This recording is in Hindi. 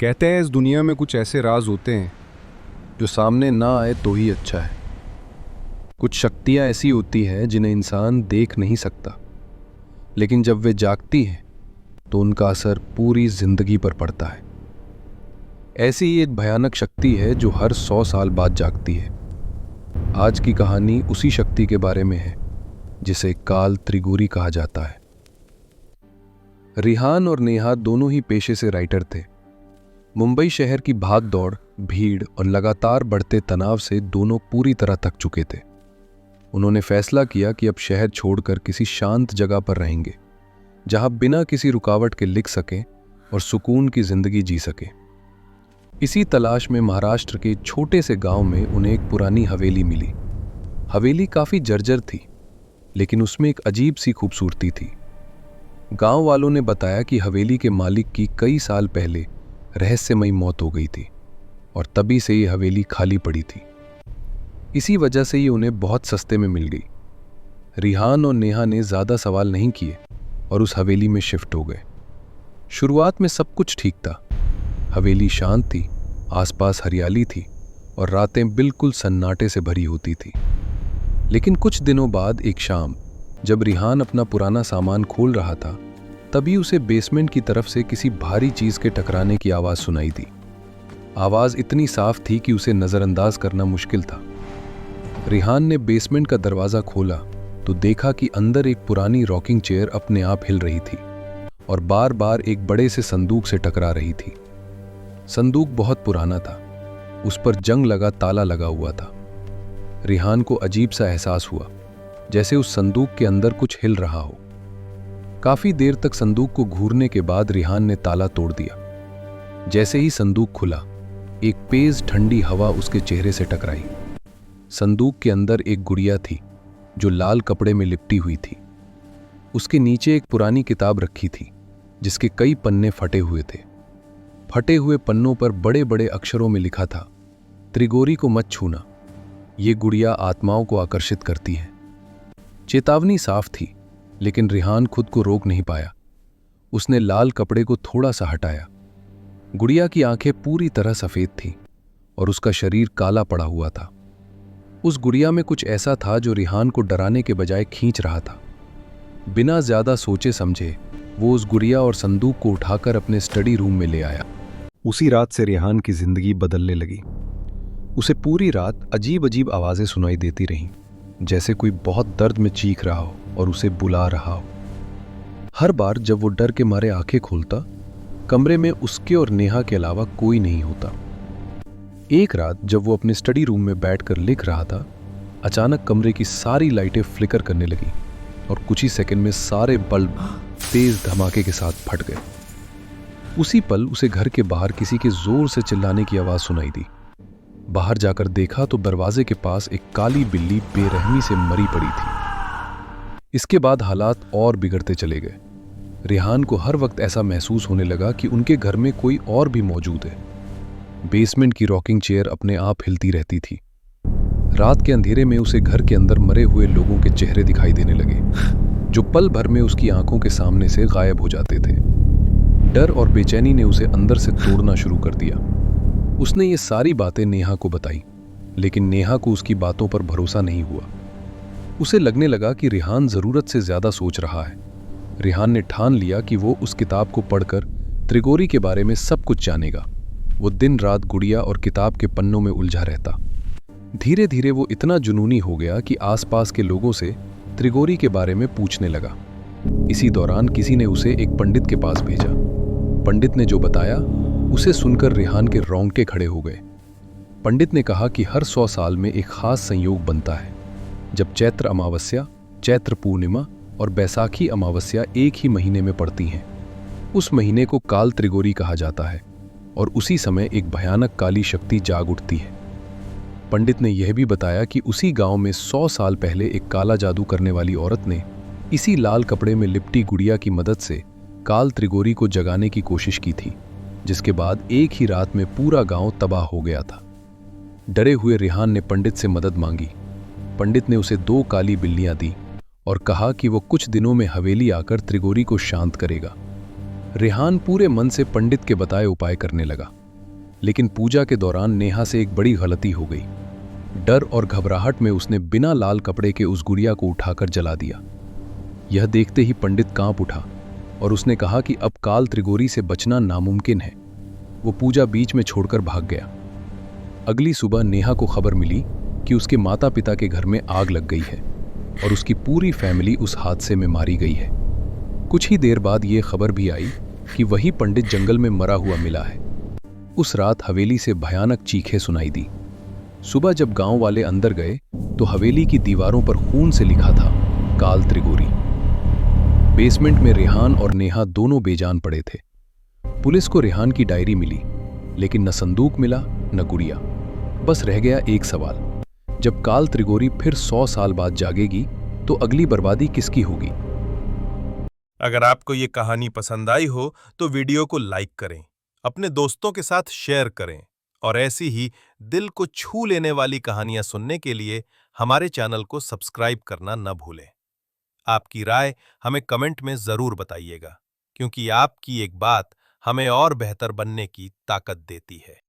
कहते हैं इस दुनिया में कुछ ऐसे राज होते हैं जो सामने ना आए तो ही अच्छा है। कुछ शक्तियां ऐसी होती हैं जिन्हें इंसान देख नहीं सकता, लेकिन जब वे जागती हैं तो उनका असर पूरी जिंदगी पर पड़ता है। ऐसी ही एक भयानक शक्ति है जो हर 100 साल बाद जागती है। आज की कहानी उसी शक्ति के बारे में है जिसे काल त्रिगुरी कहा जाता है। रिहान और नेहा दोनों ही पेशे से राइटर थे। मुंबई शहर की भाग दौड़, भीड़ और लगातार बढ़ते तनाव से दोनों पूरी तरह थक चुके थे। उन्होंने फैसला किया कि अब शहर छोड़कर किसी शांत जगह पर रहेंगे, जहां बिना किसी रुकावट के लिख सकें और सुकून की जिंदगी जी सकें। इसी तलाश में महाराष्ट्र के छोटे से गांव में उन्हें एक पुरानी हवेली मिली। हवेली काफी जर्जर थी, लेकिन उसमें एक अजीब सी खूबसूरती थी। गांव वालों ने बताया कि हवेली के मालिक की कई साल पहले रहस्यमयी मौत हो गई थी और तभी से ये हवेली खाली पड़ी थी। इसी वजह से ये उन्हें बहुत सस्ते में मिल गई। रिहान और नेहा ने ज्यादा सवाल नहीं किए और उस हवेली में शिफ्ट हो गए। शुरुआत में सब कुछ ठीक था। हवेली शांत थी, आसपास हरियाली थी और रातें बिल्कुल सन्नाटे से भरी होती थी। लेकिन कुछ दिनों बाद एक शाम, जब रिहान अपना पुराना सामान खोल रहा था, तभी उसे बेसमेंट की तरफ से किसी भारी चीज के टकराने की आवाज सुनाई दी। आवाज इतनी साफ थी कि उसे नजरअंदाज करना मुश्किल था। रिहान ने बेसमेंट का दरवाजा खोला तो देखा कि अंदर एक पुरानी रॉकिंग चेयर अपने आप हिल रही थी और बार बार एक बड़े से संदूक से टकरा रही थी। संदूक बहुत पुराना था, उस पर जंग लगा ताला लगा हुआ था। रिहान को अजीब सा एहसास हुआ, जैसे उस संदूक के अंदर कुछ हिल रहा हो। काफी देर तक संदूक को घूरने के बाद रिहान ने ताला तोड़ दिया। जैसे ही संदूक खुला, एक तेज ठंडी हवा उसके चेहरे से टकराई। संदूक के अंदर एक गुड़िया थी जो लाल कपड़े में लिपटी हुई थी। उसके नीचे एक पुरानी किताब रखी थी जिसके कई पन्ने फटे हुए थे। फटे हुए पन्नों पर बड़े बड़े अक्षरों में लिखा था, त्रिगोरी को मत छूना, ये गुड़िया आत्माओं को आकर्षित करती है। चेतावनी साफ थी, लेकिन रिहान खुद को रोक नहीं पाया। उसने लाल कपड़े को थोड़ा सा हटाया। गुड़िया की आंखें पूरी तरह सफेद थीं और उसका शरीर काला पड़ा हुआ था। उस गुड़िया में कुछ ऐसा था जो रिहान को डराने के बजाय खींच रहा था। बिना ज्यादा सोचे समझे वो उस गुड़िया और संदूक को उठाकर अपने स्टडी रूम में ले आया। उसी रात से रिहान की जिंदगी बदलने लगी। उसे पूरी रात अजीब अजीब आवाजें सुनाई देती रहीं, जैसे कोई बहुत दर्द में चीख रहा हो और उसे बुला रहा हो। हर बार जब वो डर के मारे आंखें खोलता, कमरे में उसके और नेहा के अलावा कोई नहीं होता। एक रात जब वो अपने स्टडी रूम में बैठकर लिख रहा था, अचानक कमरे की सारी लाइटें फ्लिकर करने लगी और कुछ ही सेकंड में सारे बल्ब तेज धमाके के साथ फट गए। उसी पल उसे घर के बाहर किसी के जोर से चिल्लाने की आवाज सुनाई दी। बाहर जाकर देखा तो दरवाजे के पास एक काली बिल्ली बेरहमी से मरी पड़ी थी। इसके बाद हालात और बिगड़ते चले गए। रिहान को हर वक्त ऐसा महसूस होने लगा कि उनके घर में कोई और भी मौजूद है। बेसमेंट की रॉकिंग चेयर अपने आप हिलती रहती थी। रात के अंधेरे में उसे घर के अंदर मरे हुए लोगों के चेहरे दिखाई देने लगे, जो पल भर में उसकी आंखों के सामने से गायब हो जाते थे। डर और बेचैनी ने उसे अंदर से तोड़ना शुरू कर दिया। उसने ये सारी बातें नेहा को बताई, लेकिन नेहा को उसकी बातों पर भरोसा नहीं हुआ। उसे लगने लगा कि रिहान जरूरत से ज्यादा सोच रहा है। रिहान ने ठान लिया कि वो उस किताब को पढ़कर त्रिगोरी के बारे में सब कुछ जानेगा। वो दिन रात गुड़िया और किताब के पन्नों में उलझा रहता। धीरे धीरे वो इतना जुनूनी हो गया कि आसपास के लोगों से त्रिगोरी के बारे में पूछने लगा। इसी दौरान किसी ने उसे एक पंडित के पास भेजा। पंडित ने जो बताया, उसे सुनकर रिहान के रोंगटे खड़े हो गए। पंडित ने कहा कि हर 100 साल में एक खास संयोग बनता है, जब चैत्र अमावस्या, चैत्र पूर्णिमा और बैसाखी अमावस्या एक ही महीने में पड़ती हैं। उस महीने को काल त्रिगोरी कहा जाता है और उसी समय एक भयानक काली शक्ति जाग उठती है। पंडित ने यह भी बताया कि उसी गांव में 100 साल पहले एक काला जादू करने वाली औरत ने इसी लाल कपड़े में लिपटी गुड़िया की मदद से काल त्रिगोरी को जगाने की कोशिश की थी, जिसके बाद एक ही रात में पूरा गांव तबाह हो गया था। डरे हुए रिहान ने पंडित से मदद मांगी। पंडित ने उसे 2 काली बिल्लियां दी और कहा कि वो कुछ दिनों में हवेली आकर त्रिगोरी को शांत करेगा। रेहान पूरे मन से पंडित के बताए उपाय करने लगा, लेकिन पूजा के दौरान नेहा से एक बड़ी गलती हो गई। डर और घबराहट में उसने बिना लाल कपड़े के उस गुड़िया को उठाकर जला दिया। यह देखते ही पंडित कांप उठा और उसने कहा कि अब काल त्रिगोरी से बचना नामुमकिन है। वो पूजा बीच में छोड़कर भाग गया। अगली सुबह नेहा को खबर मिली कि उसके माता पिता के घर में आग लग गई है और उसकी पूरी फैमिली उस हादसे में मारी गई है। कुछ ही देर बाद ये खबर भी आई कि वही पंडित जंगल में मरा हुआ मिला है। उस रात हवेली से भयानक चीखें सुनाई दी। सुबह जब गांव वाले अंदर गए तो हवेली की दीवारों पर खून से लिखा था, काल त्रिगोरी। बेसमेंट में रेहान और नेहा दोनों बेजान पड़े थे। पुलिस को रेहान की डायरी मिली, लेकिन न संदूक मिला न गुड़िया। बस रह गया एक सवाल, जब काल त्रिगोरी फिर 100 साल बाद जागेगी तो अगली बर्बादी किसकी होगी? अगर आपको ये कहानी पसंद आई हो तो वीडियो को लाइक करें, अपने दोस्तों के साथ शेयर करें और ऐसी ही दिल को छू लेने वाली कहानियां सुनने के लिए हमारे चैनल को सब्सक्राइब करना न भूलें। आपकी राय हमें कमेंट में जरूर बताइएगा, क्योंकि आपकी एक बात हमें और बेहतर बनने की ताकत देती है।